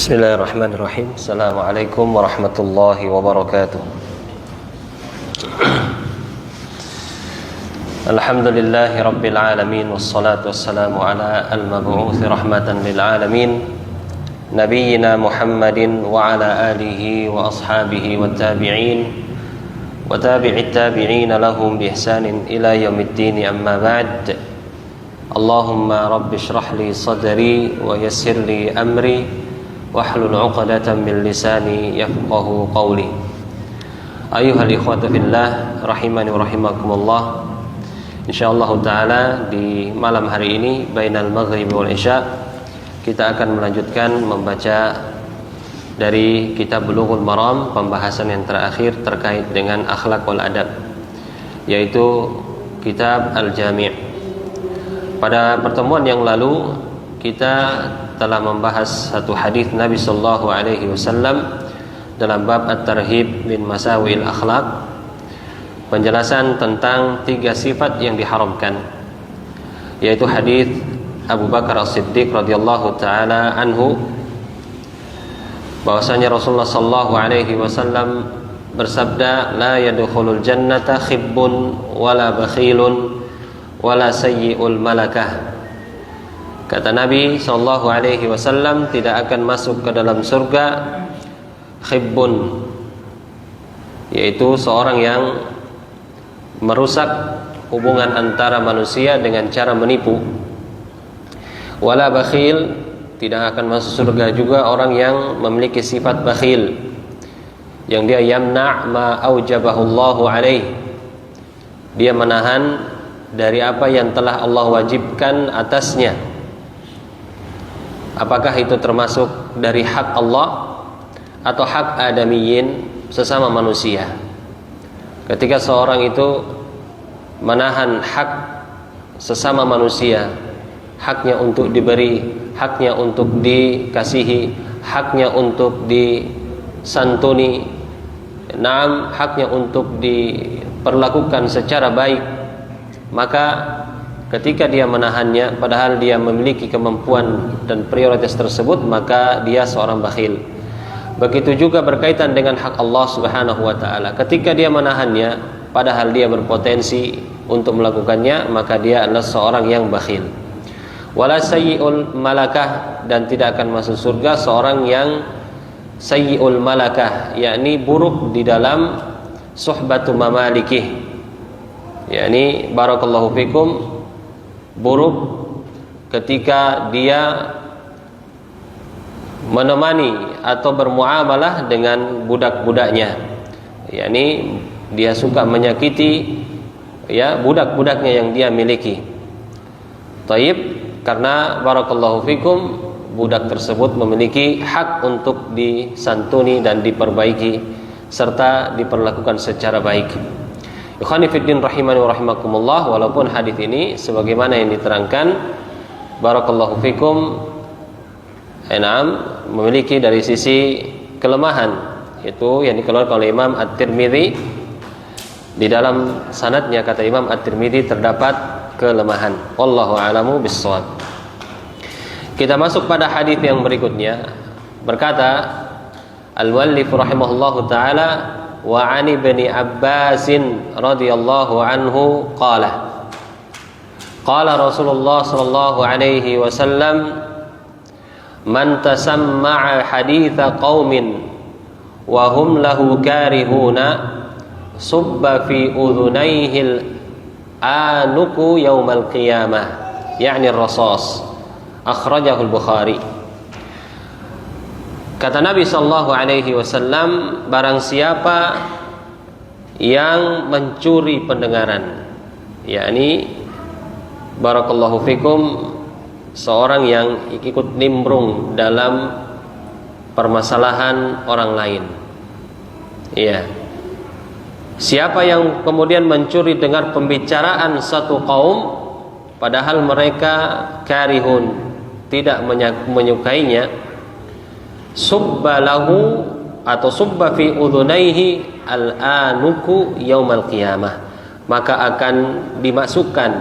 Bismillahirrahmanirrahim. Assalamualaikum warahmatullahi wabarakatuh. Alhamdulillahi rabbil alamin, wassalatu wassalamu ala al-mab'uuthi rahmatan lil alamin, nabiyyina Muhammadin wa ala alihi wa ashabihi wat tabi'in wa tabi'it tabi'in lahum bi ihsanin ila yaumiddin, amma ba'd. Allahumma rabbi shrah li sadri wa yassir li amri wahlul 'uqdatam min lisani yafqahu qawli. Ayyuhal ikhwatu fillah rahimani wa rahimakumullah. Insyaallah taala di malam hari ini bainal maghrib wal isya kita akan melanjutkan membaca dari kitab Bulughul Maram, pembahasan yang terakhir terkait dengan akhlak wal adab, yaitu kitab Al-Jami'. Pada pertemuan yang lalu kita telah membahas satu hadis Nabi sallallahu alaihi wasallam dalam bab at-tarhib min masawil akhlaq, penjelasan tentang 3 sifat yang diharamkan, yaitu hadis Abu Bakar As-Siddiq radhiyallahu taala anhu, bahwasanya Rasulullah sallallahu alaihi wasallam bersabda, la yadkhulul jannata khibbun wala bakhilun wala sayyi'ul malakah. Kata Nabi sallallahu alaihi wasallam, tidak akan masuk ke dalam surga khibbun, yaitu seorang yang merusak hubungan antara manusia dengan cara menipu. Wala bakhil, tidak akan masuk surga juga orang yang memiliki sifat bakhil, yang dia yamna' ma aujabahullahu alaih, dia menahan dari apa yang telah Allah wajibkan atasnya. Apakah itu termasuk dari hak Allah atau hak adamiyin, sesama manusia? Ketika seorang itu menahan hak sesama manusia, haknya untuk diberi, haknya untuk dikasihi, haknya untuk disantuni, haknya untuk diperlakukan secara baik, maka ketika dia menahannya padahal dia memiliki kemampuan dan prioritas tersebut, maka dia seorang bakhil. Begitu juga berkaitan dengan hak Allah Subhanahu wa taala. Ketika dia menahannya padahal dia berpotensi untuk melakukannya, maka dia adalah seorang yang bakhil. Wala sayyi'ul malakah, dan tidak akan masuk surga seorang yang sayyi'ul malakah, yakni buruk di dalam suhbatu mamalikih, yakni barakallahu fikum, buruk ketika dia menemani atau bermuamalah dengan budak-budaknya, yakni dia suka menyakiti budak-budaknya yang dia miliki. Taib, karena barakallahu fikum budak tersebut memiliki hak untuk disantuni dan diperbaiki serta diperlakukan secara baik. Ikhwani fiddin rahimani wa rahimakumullah, walaupun hadis ini sebagaimana yang diterangkan barakallahu fikum memiliki dari sisi kelemahan, itu yang dikeluarkan oleh Imam At-Tirmidzi. Di dalam sanadnya kata Imam At-Tirmidzi terdapat kelemahan. Wallahu a'lamu bissawab. Kita masuk pada hadis yang berikutnya. Berkata al-muallif rahimahullahu taala, wa 'ani ibni Abbas radhiyallahu anhu qala Rasulullah sallallahu alaihi wasallam, man tasamma'a haditha qaumin wa hum lahu karihuna subba fi udhunayhi al-anuku yaumal qiyamah, yakni ar-rasas, akhrajahu al-Bukhari. Kata Nabi sallallahu alaihi wasallam, barang siapa yang mencuri pendengaran, yakni barakallahu fikum seorang yang ikut nimbrung dalam permasalahan orang lain. Iya. Siapa yang kemudian mencuri dengar pembicaraan satu kaum padahal mereka karihun, tidak menyukainya, subba lahu atau subba fi udhunaihi al-anuku yaumal qiyamah, maka akan dimasukkan,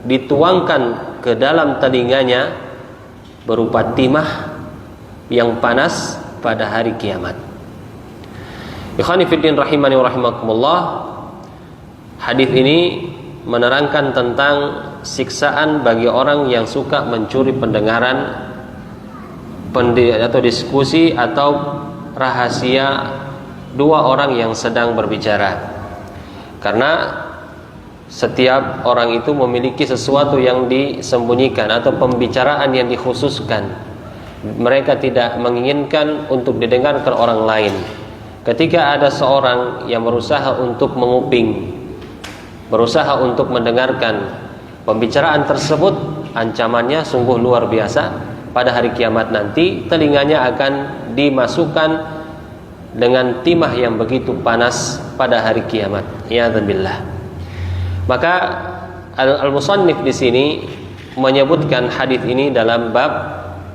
dituangkan ke dalam telinganya berupa timah yang panas pada hari kiamat. Ikhwani fiddin rahimani wa rahimakumullah, hadis ini menerangkan tentang siksaan bagi orang yang suka mencuri pendengaran atau diskusi atau rahasia dua orang yang sedang berbicara. Karena setiap orang itu memiliki sesuatu yang disembunyikan atau pembicaraan yang dikhususkan. Mereka tidak menginginkan untuk didengarkan orang lain. Ketika ada seorang yang berusaha untuk menguping, berusaha untuk mendengarkan pembicaraan tersebut, ancamannya sungguh luar biasa. Pada hari kiamat nanti telinganya akan dimasukkan dengan timah yang begitu panas pada hari kiamat. Ya'adzubillah. Maka al-musannif di sini menyebutkan hadis ini dalam bab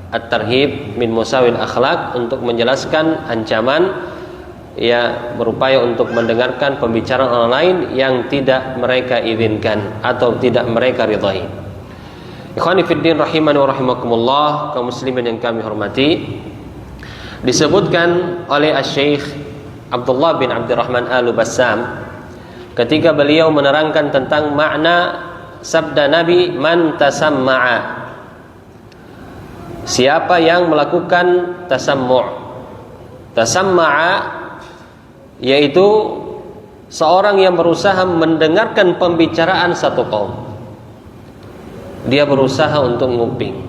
at-tarhib min musawil akhlak untuk menjelaskan ancaman berupaya untuk mendengarkan pembicaraan orang lain yang tidak mereka izinkan atau tidak mereka ridhai. Ikhwani fiddin rahimani wa rahimakumullah, kaum muslimin yang kami hormati, disebutkan oleh Asy-Syaikh Abdullah bin Abdurrahman Al-Bassam ketika beliau menerangkan tentang makna sabda Nabi, man tasamma'a, siapa yang melakukan tasammu'. Tasamma'a yaitu seorang yang berusaha mendengarkan pembicaraan satu kaum. Dia berusaha untuk nguping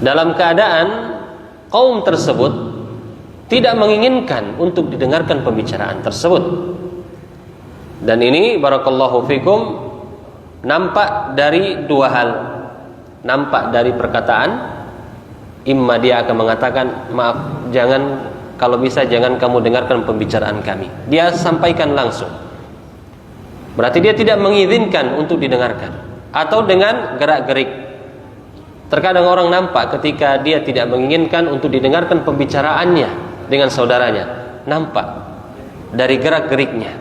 dalam keadaan kaum tersebut tidak menginginkan untuk didengarkan pembicaraan tersebut. Dan ini barakallahu fikum nampak dari dua hal. Nampak dari perkataan, imma dia akan mengatakan, maaf, jangan, kalau bisa jangan kamu dengarkan pembicaraan kami. Dia sampaikan langsung, berarti dia tidak mengizinkan untuk didengarkan. Atau dengan gerak-gerik. Terkadang orang nampak ketika dia tidak menginginkan untuk didengarkan pembicaraannya dengan saudaranya, nampak dari gerak-geriknya.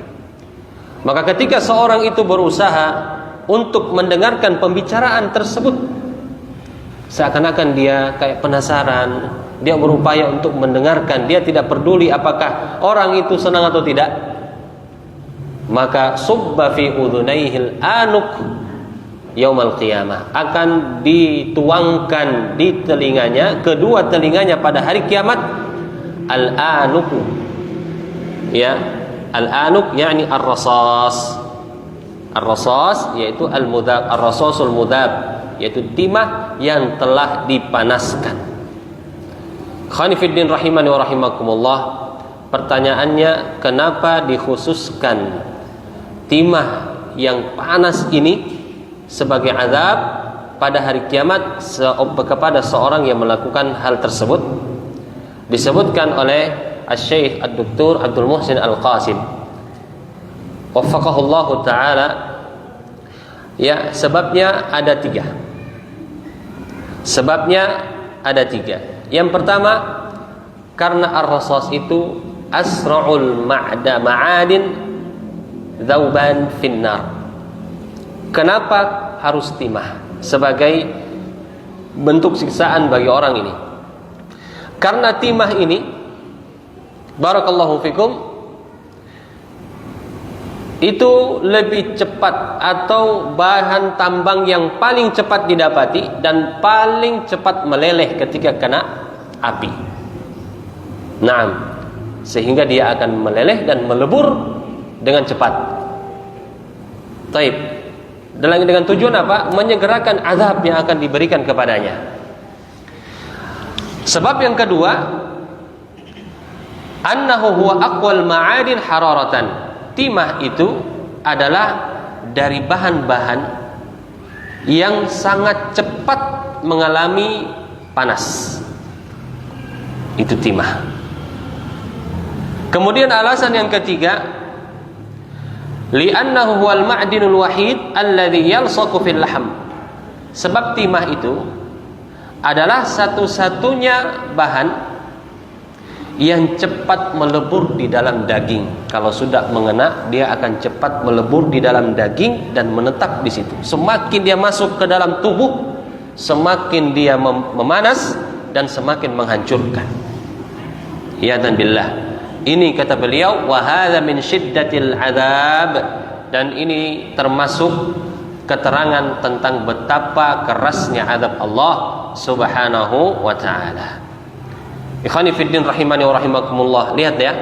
Maka ketika seorang itu berusaha untuk mendengarkan pembicaraan tersebut, seakan-akan dia kayak penasaran, dia berupaya untuk mendengarkan, dia tidak peduli apakah orang itu senang atau tidak. Maka subba fi udhunaihil anuk yaumal qiyamah, akan dituangkan di telinganya, kedua telinganya pada hari kiamat, al-anuku, al-anuk yakni ar-rasas. Ar-rasas yaitu al-mudhab, ar-rasasul mudhab, yaitu timah yang telah dipanaskan. Khanifiddin rahimani wa rahimakumullah, pertanyaannya, kenapa dikhususkan timah yang panas ini sebagai azab pada hari kiamat kepada seorang yang melakukan hal tersebut? Disebutkan oleh Asy-Syaikh Ad-Doktor Abdul Muhsin Al-Qasim waffaqahullahu ta'ala, sebabnya ada tiga. Yang pertama, karena ar-rasas itu asra'ul ma'adin dzauban finnar. Kenapa harus timah sebagai bentuk siksaan bagi orang ini? Karena timah ini, barakallahu fikum, itu lebih cepat atau bahan tambang yang paling cepat didapati dan paling cepat meleleh ketika kena api. Naam, sehingga dia akan meleleh dan melebur dengan cepat. Taib. Dengan tujuan apa? Menyegerakan azab yang akan diberikan kepadanya. Sebab yang kedua, annahu huwa aqwal ma'adin hararatan. Timah itu adalah dari bahan-bahan yang sangat cepat mengalami panas. Itu timah. Kemudian alasan yang ketiga, li'annahu huwal ma'dinul wahid alladhi yalsaqu fil lahm. Sebab timah itu adalah satu-satunya bahan yang cepat melebur di dalam daging. Kalau sudah mengena, dia akan cepat melebur di dalam daging dan menetap di situ. Semakin dia masuk ke dalam tubuh, semakin dia memanas dan semakin menghancurkan. Ya dan billah. Ini kata beliau, wa hadza min syiddatil adzab, dan ini termasuk keterangan tentang betapa kerasnya azab Allah Subhanahu wa taala. Ikhwani fiddin rahimani wa rahimakumullah. Lihat ya,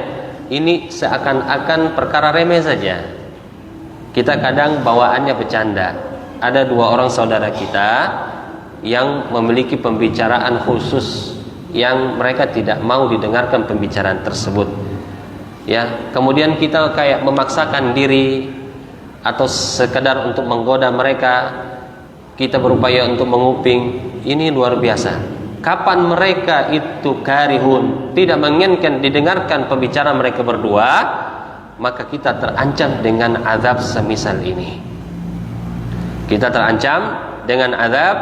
ini seakan-akan perkara remeh saja. Kita kadang bawaannya bercanda. Ada dua orang saudara kita yang memiliki pembicaraan khusus yang mereka tidak mau didengarkan pembicaraan tersebut. Ya, kemudian kita kayak memaksakan diri atau sekedar untuk menggoda mereka, kita berupaya untuk menguping. Ini luar biasa. Kapan mereka itu karihun, tidak menginginkan didengarkan pembicaraan mereka berdua, maka kita terancam dengan azab semisal ini. Kita terancam dengan azab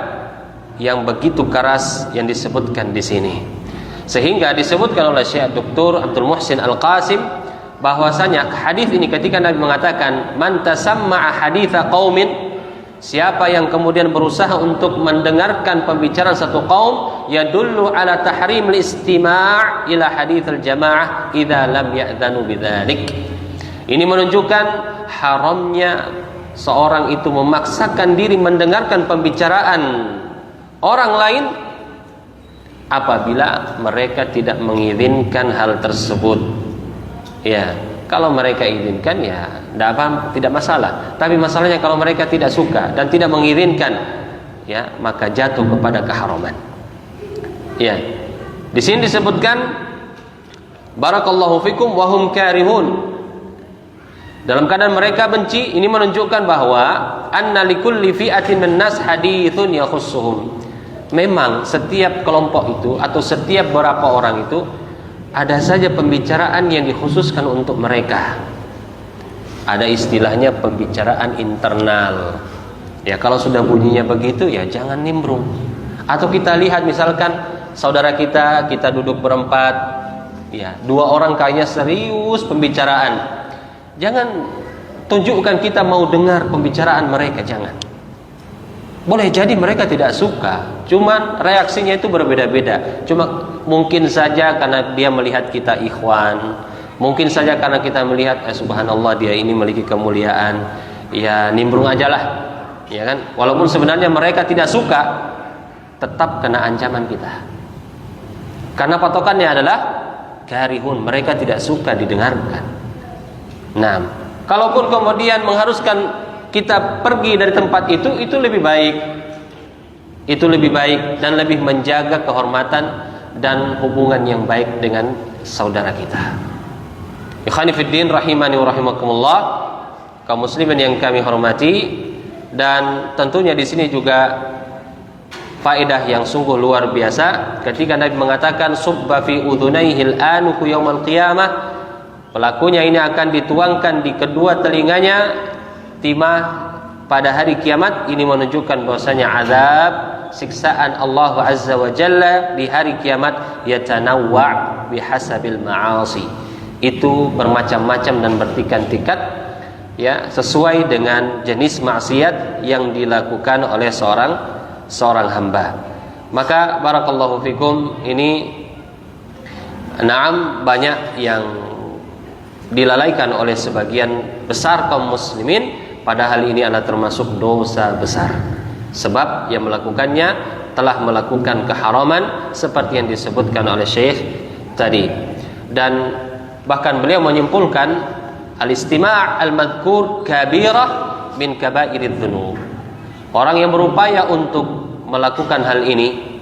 yang begitu keras yang disebutkan di sini. Sehingga disebutkan oleh Syekh Dr. Abdul Muhsin Al-Qasim bahwasanya hadis ini ketika Nabi mengatakan man tasamma'a haditsa qaumin, siapa yang kemudian berusaha untuk mendengarkan pembicaraan satu kaum, yadullu ala tahrim al-istima' ila hadits al-jamaah idza lam ya'dzanu bidzalik. Ini menunjukkan haramnya seorang itu memaksakan diri mendengarkan pembicaraan orang lain apabila mereka tidak mengizinkan hal tersebut. Ya, kalau mereka izinkan ya tidak masalah. Tapi masalahnya kalau mereka tidak suka dan tidak mengizinkan, ya maka jatuh kepada keharaman. Ya, di sini disebutkan barakallahu fikum wa hum karihun. Dalam keadaan mereka benci, ini menunjukkan bahwa anna likulli fi'atin min nas hadithun yakhussuhum. Memang setiap kelompok itu atau setiap beberapa orang itu ada saja pembicaraan yang dikhususkan untuk mereka. Ada istilahnya pembicaraan internal. Ya kalau sudah bunyinya begitu ya jangan nimbrung. Atau kita lihat misalkan saudara kita duduk berempat, ya dua orang kayaknya serius pembicaraan. Jangan tunjukkan kita mau dengar pembicaraan mereka, jangan. Boleh jadi mereka tidak suka, cuman reaksinya itu berbeda-beda. Cuma mungkin saja karena dia melihat kita ikhwan, mungkin saja karena kita melihat subhanallah dia ini memiliki kemuliaan, ya nimbrung aja lah, ya kan? Walaupun sebenarnya mereka tidak suka, tetap kena ancaman kita. Karena patokannya adalah karihun, mereka tidak suka didengarkan. Nah, kalaupun kemudian mengharuskan kita pergi dari tempat itu lebih baik. Itu lebih baik dan lebih menjaga kehormatan dan hubungan yang baik dengan saudara kita. Ikhwani fiddin rahimani wa rahimakumullah, kaum muslimin yang kami hormati, dan tentunya di sini juga faedah yang sungguh luar biasa ketika Nabi mengatakan subba fi udhunayhil anuku yaumal qiyamah. Pelakunya ini akan dituangkan di kedua telinganya timah pada hari kiamat. Ini menunjukkan bahwasanya azab siksaan Allah Azza wa Jalla di hari kiamat yatanawwa' bihasabil ma'asi. Itu bermacam-macam dan bertingkat-tingkat, ya, sesuai dengan jenis maksiat yang dilakukan oleh seorang hamba. Maka barakallahu fikum, ini banyak yang dilalaikan oleh sebagian besar kaum muslimin, padahal ini adalah termasuk dosa besar. Sebab yang melakukannya telah melakukan keharaman seperti yang disebutkan oleh Syekh tadi. Dan bahkan beliau menyimpulkan al-istima' al-madhkur kabirah min kabairidz dzunub. Orang yang berupaya untuk melakukan hal ini,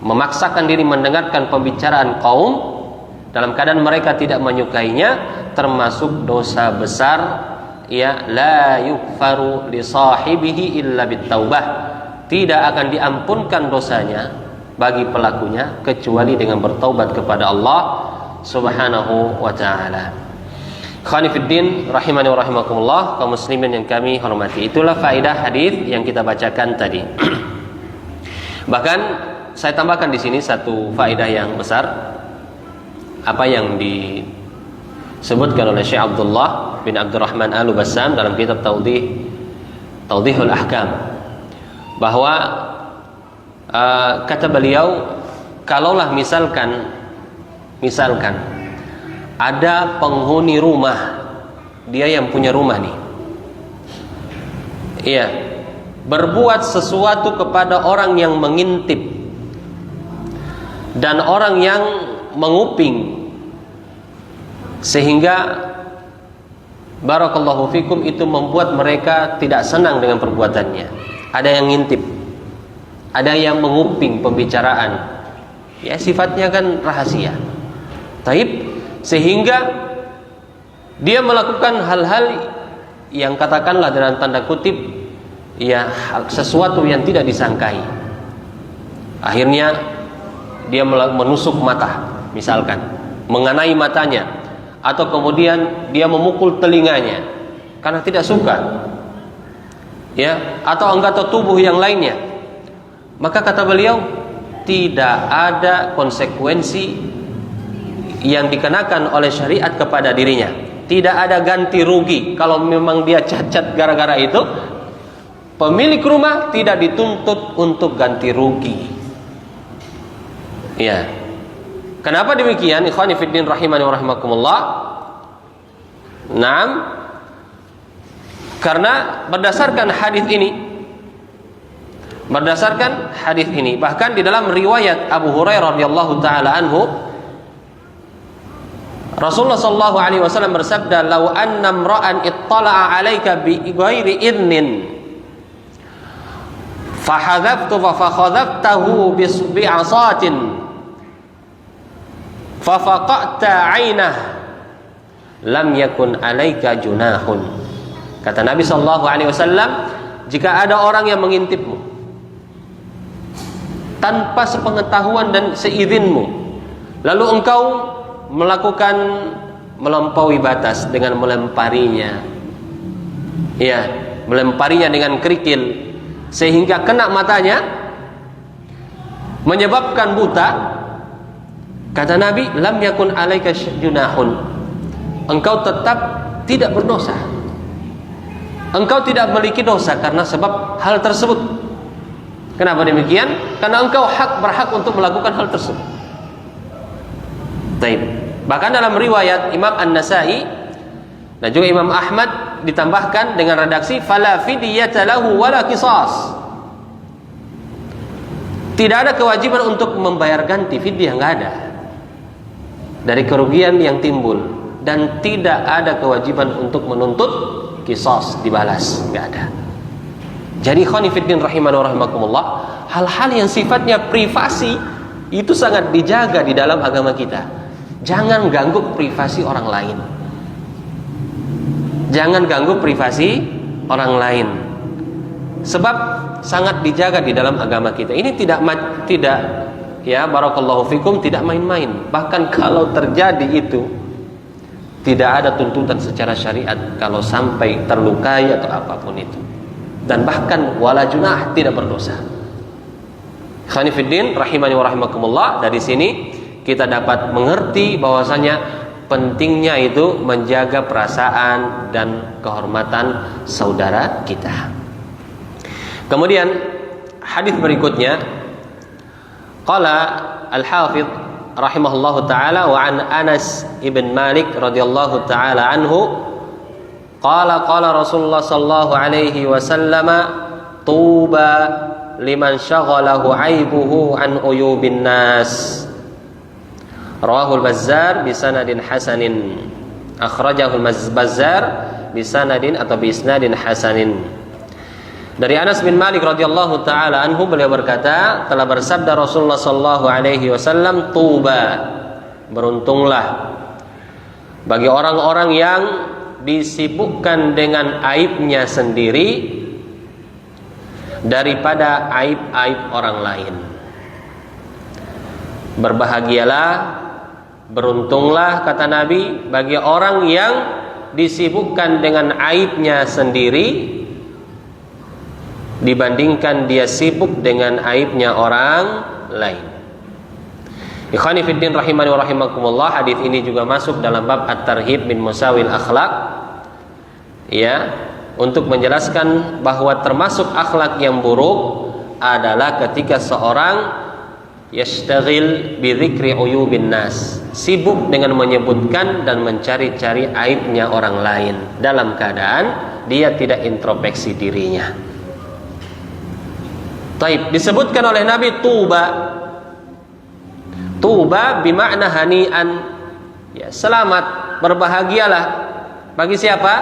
memaksakan diri mendengarkan pembicaraan kaum dalam keadaan mereka tidak menyukainya, termasuk dosa besar, ya, la yughfaru li sahibihi illa bitaubah. Tidak akan diampunkan dosanya bagi pelakunya kecuali dengan bertaubat kepada Allah Subhanahu wa taala. Ikhwani fiddin rahimani wa rahimakumullah, kaum muslimin yang kami hormati. Itulah faedah hadis yang kita bacakan tadi. Bahkan saya tambahkan di sini satu faedah yang besar, apa yang disebutkan oleh Syekh Abdullah bin Abdurrahman Al-Bassam dalam kitab Tawdihul Ahkam, bahwa kata beliau, kalaulah misalkan ada penghuni rumah, dia yang punya rumah nih, iya, berbuat sesuatu kepada orang yang mengintip dan orang yang menguping, sehingga barakallahu fikum itu membuat mereka tidak senang dengan perbuatannya. Ada yang ngintip, ada yang menguping pembicaraan, ya sifatnya kan rahasia. Taib, sehingga dia melakukan hal-hal yang katakanlah dalam tanda kutip ya sesuatu yang tidak disangkai. Akhirnya dia menusuk mata, misalkan mengenai matanya, atau kemudian dia memukul telinganya karena tidak suka, ya, atau anggota tubuh yang lainnya. Maka kata beliau, tidak ada konsekuensi yang dikenakan oleh syariat kepada dirinya. Tidak ada ganti rugi. Kalau memang dia cacat gara-gara itu, pemilik rumah tidak dituntut untuk ganti rugi. Ya. Kenapa demikian? Ikhwani fiddin rahimani wa rahimakumullah. Naam. Karena berdasarkan hadis ini, bahkan di dalam riwayat Abu Hurairah radhiyallahu taala anhu, Rasulullah sallallahu alaihi wasallam bersabda, "Lau anna imra'an ittala'a 'alaika bi ghairi idnin fa hadzaftu fa khadzaftahu bi 'asatin fa faqata 'ainah lam yakun 'alaika junahun." Kata Nabi sallallahu alaihi wasallam, jika ada orang yang mengintipmu tanpa sepengetahuan dan seizinmu, lalu engkau melampaui batas dengan melemparinya, ya, melemparinya dengan kerikil sehingga kena matanya, menyebabkan buta, kata Nabi, lam yakun alaika junahun, engkau tetap tidak berdosa, engkau tidak memiliki dosa karena sebab hal tersebut. Kenapa demikian? Karena engkau berhak untuk melakukan hal tersebut. Baik. Bahkan dalam riwayat Imam An-Nasa'i dan juga Imam Ahmad ditambahkan dengan redaksi fala fidyata lahu wala qisas. Tidak ada kewajiban untuk membayar ganti, fidyah enggak ada dari kerugian yang timbul, dan tidak ada kewajiban untuk menuntut qisas, dibalas, enggak ada. Jadi ikhwani fiddin rahimani wa rahimakumullah, hal-hal yang sifatnya privasi itu sangat dijaga di dalam agama kita. Jangan ganggu privasi orang lain. Jangan ganggu privasi orang lain. Sebab sangat dijaga di dalam agama kita. Ini tidak ya barakallahu fikum, tidak main-main. Bahkan kalau terjadi itu, tidak ada tuntutan secara syariat kalau sampai terlukai atau apapun itu. Dan bahkan wala junah, tidak berdosa. Khani fiddin rahimani wa rahimakumullah, dari sini kita dapat mengerti bahwasanya pentingnya itu menjaga perasaan dan kehormatan saudara kita. Kemudian hadis berikutnya, qala al-Hafidz rahimahullahu taala wa an Anas ibn Malik radhiyallahu taala anhu qala Rasulullah sallallahu alaihi wasallam tuba liman syaghalahu aibuhu an uyubin nas. Rawahul Bazzar bisanadin hasanin. Akhrajahul Bazzar bisanadin atau biisnadin hasanin. Dari Anas bin Malik radhiyallahu taala anhu, beliau berkata, telah bersabda Rasulullah sallallahu alaihi wasallam, tuba, beruntunglah bagi orang-orang yang disibukkan dengan aibnya sendiri daripada aib-aib orang lain. Berbahagialah, beruntunglah, kata Nabi, bagi orang yang disibukkan dengan aibnya sendiri dibandingkan dia sibuk dengan aibnya orang lain. Ikhwani fiddin rahimani wa rahimakumullah, hadis ini juga masuk dalam bab at-tarhib min musawil akhlak, ya, untuk menjelaskan bahwa termasuk akhlak yang buruk adalah ketika seorang Yastaghil bi dzikri uyubin nas, sibuk dengan menyebutkan dan mencari-cari aibnya orang lain dalam keadaan dia tidak introspeksi dirinya. Taib, disebutkan oleh Nabi tuba. Tuba bermakna hani'an, ya, selamat, berbahagialah. Bagi siapa?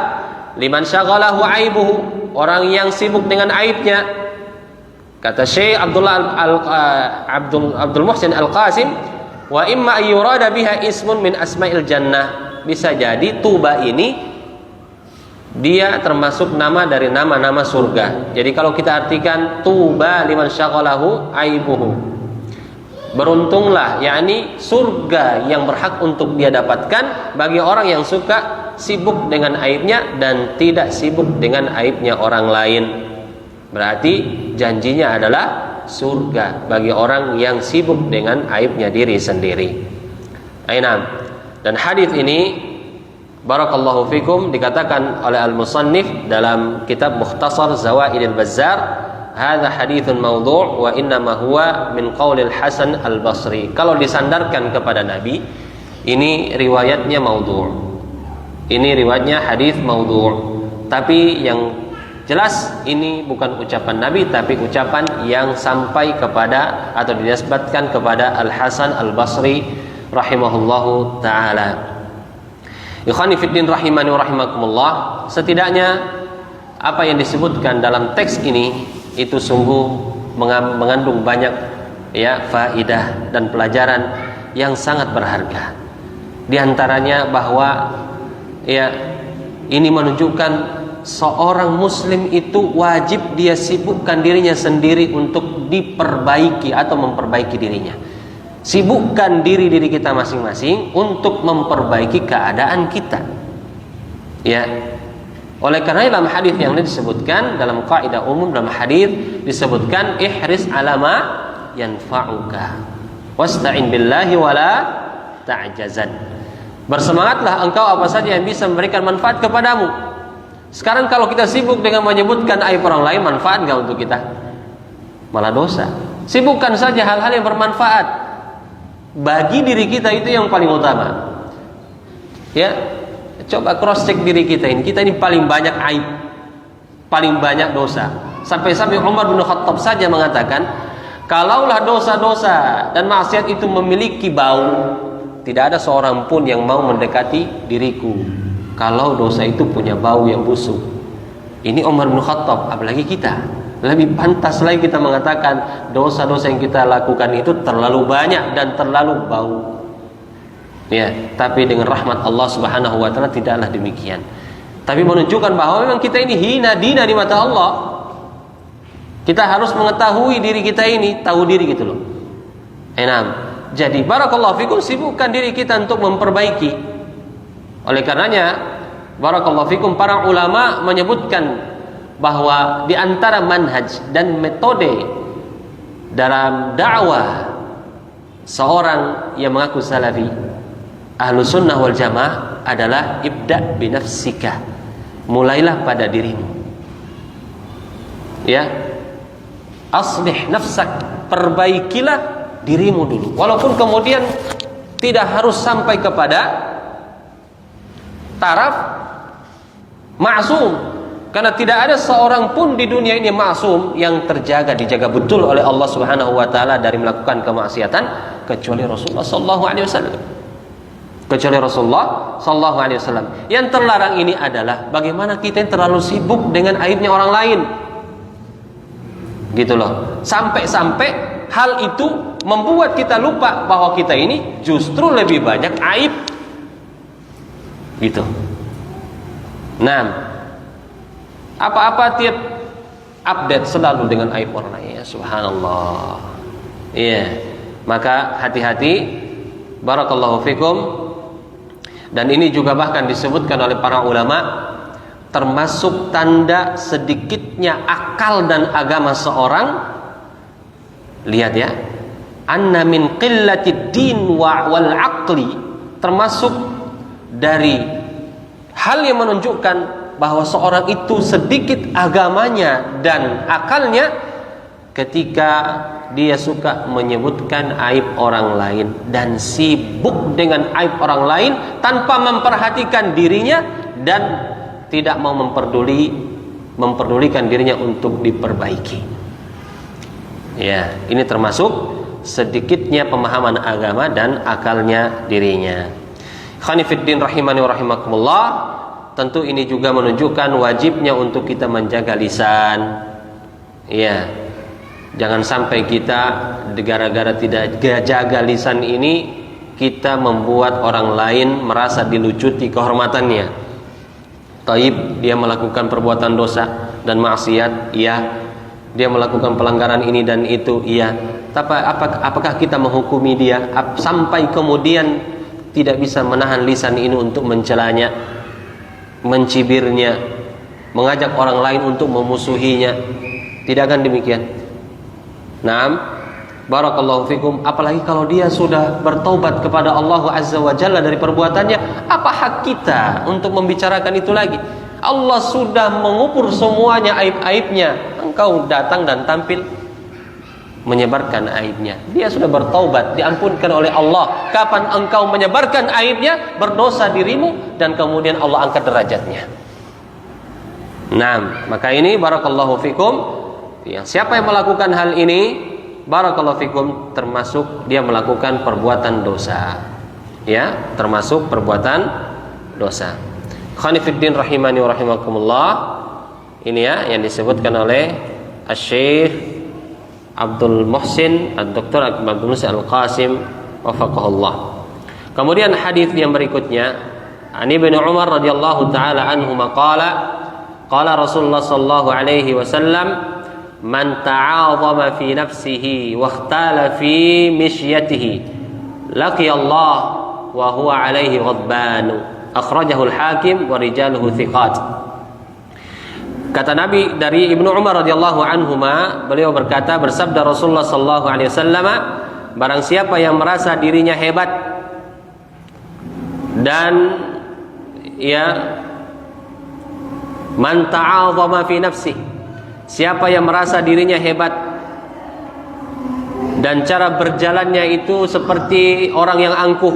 Liman syaghalahu aibuhu, orang yang sibuk dengan aibnya. Kata Syekh Abdul Muhsin Al-Qasim, wa imma ayyurada biha ismun min asma'il jannah. Bisa jadi tuba ini dia termasuk nama dari nama-nama surga. Jadi kalau kita artikan tuba liman syaghalahu aibuhu, beruntunglah, yakni surga yang berhak untuk dia dapatkan bagi orang yang suka sibuk dengan aibnya dan tidak sibuk dengan aibnya orang lain. Berarti janjinya adalah surga bagi orang yang sibuk dengan aibnya diri sendiri. Ainam. Dan hadis ini barakallahu fikum dikatakan oleh al-musannif dalam kitab Mukhtasar Zawaidil Bazzar, hadza haditsun maudhu' wa innama huwa min qaulil Hasan al-Basri. Kalau disandarkan kepada Nabi, ini riwayatnya maudhu'. Ini riwayatnya hadis maudhu'. Tapi yang jelas ini bukan ucapan Nabi, tapi ucapan yang sampai kepada atau dinisbatkan kepada Al-Hasan Al-Basri rahimahullahu ta'ala. Ikhwani fiddin rahimani wa rahimakumullah, setidaknya apa yang disebutkan dalam teks ini itu sungguh mengandung banyak, ya, faidah dan pelajaran yang sangat berharga. Di antaranya bahwa, ya, ini menunjukkan seorang muslim itu wajib dia sibukkan dirinya sendiri untuk diperbaiki atau memperbaiki dirinya. Sibukkan diri kita masing-masing untuk memperbaiki keadaan kita. Ya. Oleh karena dalam hadis yang ini disebutkan, dalam kaidah umum dalam hadis disebutkan ihris ala ma yanfa'uka wasta'in billahi wala ta'jazan. Bersemangatlah engkau apa saja yang bisa memberikan manfaat kepadamu. Sekarang kalau kita sibuk dengan menyebutkan aib orang lain, manfaat enggak untuk kita? Malah dosa. Sibukkan saja hal-hal yang bermanfaat bagi diri kita, itu yang paling utama. Ya, coba cross check diri kita ini paling banyak aib, paling banyak dosa. Sampai-sampai Umar bin Khattab saja mengatakan, kalaulah dosa-dosa dan maksiat itu memiliki bau, tidak ada seorang pun yang mau mendekati diriku. Kalau dosa itu punya bau yang busuk. Ini Umar bin Khattab, apalagi kita. Lebih pantas lagi kita mengatakan dosa-dosa yang kita lakukan itu terlalu banyak dan terlalu bau. Ya, tapi dengan rahmat Allah Subhanahu wa taala tidaklah demikian. Tapi menunjukkan bahwa memang kita ini hina dina di mata Allah. Kita harus mengetahui diri kita ini, tahu diri gitu loh. Enam. Jadi barakallahu fikum, sibukkan diri kita untuk memperbaiki. Oleh karenanya barakallahu fikum, para ulama menyebutkan bahwa di antara manhaj dan metode dalam dakwah seorang yang mengaku salafi ahlu sunnah wal jamaah adalah ibda' binafsika, mulailah pada dirimu. Ya, aslih nafsak, perbaikilah dirimu dulu. Walaupun kemudian tidak harus sampai kepada taraf ma'sum, karena tidak ada seorang pun di dunia ini ma'sum yang dijaga betul oleh Allah Subhanahu wa taala dari melakukan kemaksiatan kecuali Rasulullah sallallahu alaihi wasallam. Kecuali Rasulullah sallallahu alaihi wasallam. Yang terlarang ini adalah bagaimana kita yang terlalu sibuk dengan aibnya orang lain. Gitu loh. Sampai-sampai hal itu membuat kita lupa bahwa kita ini justru lebih banyak aib. Gitu. Nah, apa-apa tiap update selalu dengan aib orang lain, ya, subhanallah. Iya. Maka hati-hati, barakallahu fikum. Dan ini juga bahkan disebutkan oleh para ulama termasuk tanda sedikitnya akal dan agama seorang. Lihat ya, anna min qillatid din wal aqli, termasuk dari hal yang menunjukkan bahwa seorang itu sedikit agamanya dan akalnya ketika dia suka menyebutkan aib orang lain dan sibuk dengan aib orang lain tanpa memperhatikan dirinya dan tidak mau memperdulikan dirinya untuk diperbaiki. Ya, ini termasuk sedikitnya pemahaman agama dan akalnya dirinya. Khanifiddin rahimani wa rahimakumullah, tentu ini juga menunjukkan wajibnya untuk kita menjaga lisan. Ya, jangan sampai kita gara-gara tidak jaga lisan ini kita membuat orang lain merasa dilucuti kehormatannya. Taib, dia melakukan perbuatan dosa dan maksiat, iya. Dia melakukan pelanggaran ini dan itu, iya. Tapi apakah kita menghukumi dia sampai kemudian tidak bisa menahan lisan ini untuk mencelanya, mencibirnya, mengajak orang lain untuk memusuhinya? Tidak akan demikian. Naam, barakallahu fikum. Apalagi kalau dia sudah bertaubat kepada Allah Azza wa Jalla dari perbuatannya, apa hak kita untuk membicarakan itu lagi? Allah sudah mengupur semuanya aib-aibnya. Engkau datang dan tampil menyebarkan aibnya. Dia sudah bertaubat, diampunkan oleh Allah. Kapan engkau menyebarkan aibnya, berdosa dirimu dan kemudian Allah angkat derajatnya. Nah, maka ini barakallahu fikum, siapa yang melakukan hal ini, barakallahu fikum, termasuk dia melakukan perbuatan dosa. Ya, termasuk perbuatan dosa. Khanifiddin rahimani wa rahimakumullah. Ini ya yang disebutkan oleh Asy-Syaikh Abdul Muhsin Ad-Doktor Abdul Muhsin Al-Qasim wafaqahullah. Kemudian hadis yang berikutnya, Ani bin Umar radhiyallahu taala anhu qala qala Rasulullah sallallahu alaihi wasallam, man ta'azama fi nafsihi wa ikhtala fi mishyatihi laqiya Allah wa huwa alaihi ghadban. Akhrajahu al-Hakim wa rijaluhu thiqat. Kata Nabi dari Ibnu Umar radhiyallahu anhuma, beliau berkata, bersabda Rasulullah sallallahu alaihi wasallam, barang siapa yang merasa dirinya hebat dan man ta'azama fi nafsi, siapa yang merasa dirinya hebat dan cara berjalannya itu seperti orang yang angkuh,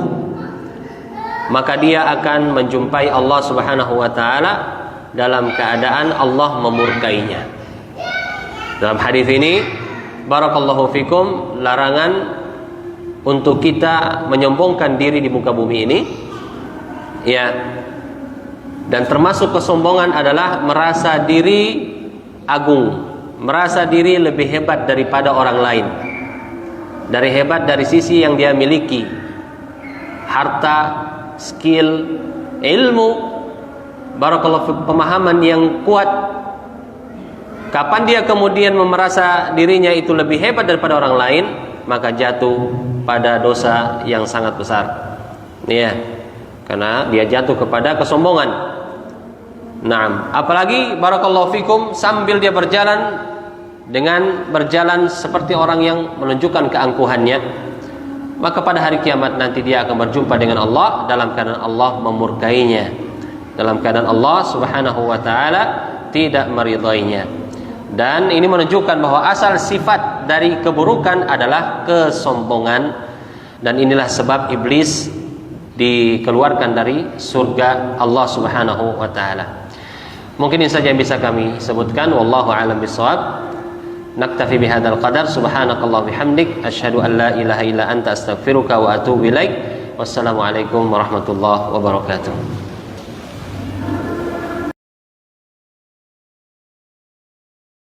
maka dia akan menjumpai Allah Subhanahu wa taala dalam keadaan Allah memurkainya. Dalam hadis ini barakallahu fikum, larangan untuk kita menyombongkan diri di muka bumi ini. Ya. Dan termasuk kesombongan adalah merasa diri agung, merasa diri lebih hebat daripada orang lain. Hebat dari sisi yang dia miliki, harta, skill, ilmu, barakallahu, pemahaman yang kuat. Kapan dia kemudian merasa dirinya itu lebih hebat daripada orang lain, maka jatuh pada dosa yang sangat besar. Ya, karena dia jatuh kepada kesombongan. Nah, apalagi barakallahu fikum sambil dia berjalan seperti orang yang menunjukkan keangkuhannya, maka pada hari kiamat nanti dia akan berjumpa dengan Allah dalam keadaan Allah memurkainya, dalam keadaan Allah Subhanahu wa taala tidak meridainya. Dan ini menunjukkan bahwa asal sifat dari keburukan adalah kesombongan, dan inilah sebab iblis dikeluarkan dari surga Allah Subhanahu wa taala. Mungkin ini saja yang bisa kami sebutkan, wallahu a'lam bishawab. Naktafi bihadzal qadar, subhanakallah bihamdik, asyhadu an la ilaha illa anta astaghfiruka wa atubu ilaik. Wassalamualaikum warahmatullahi wabarakatuh.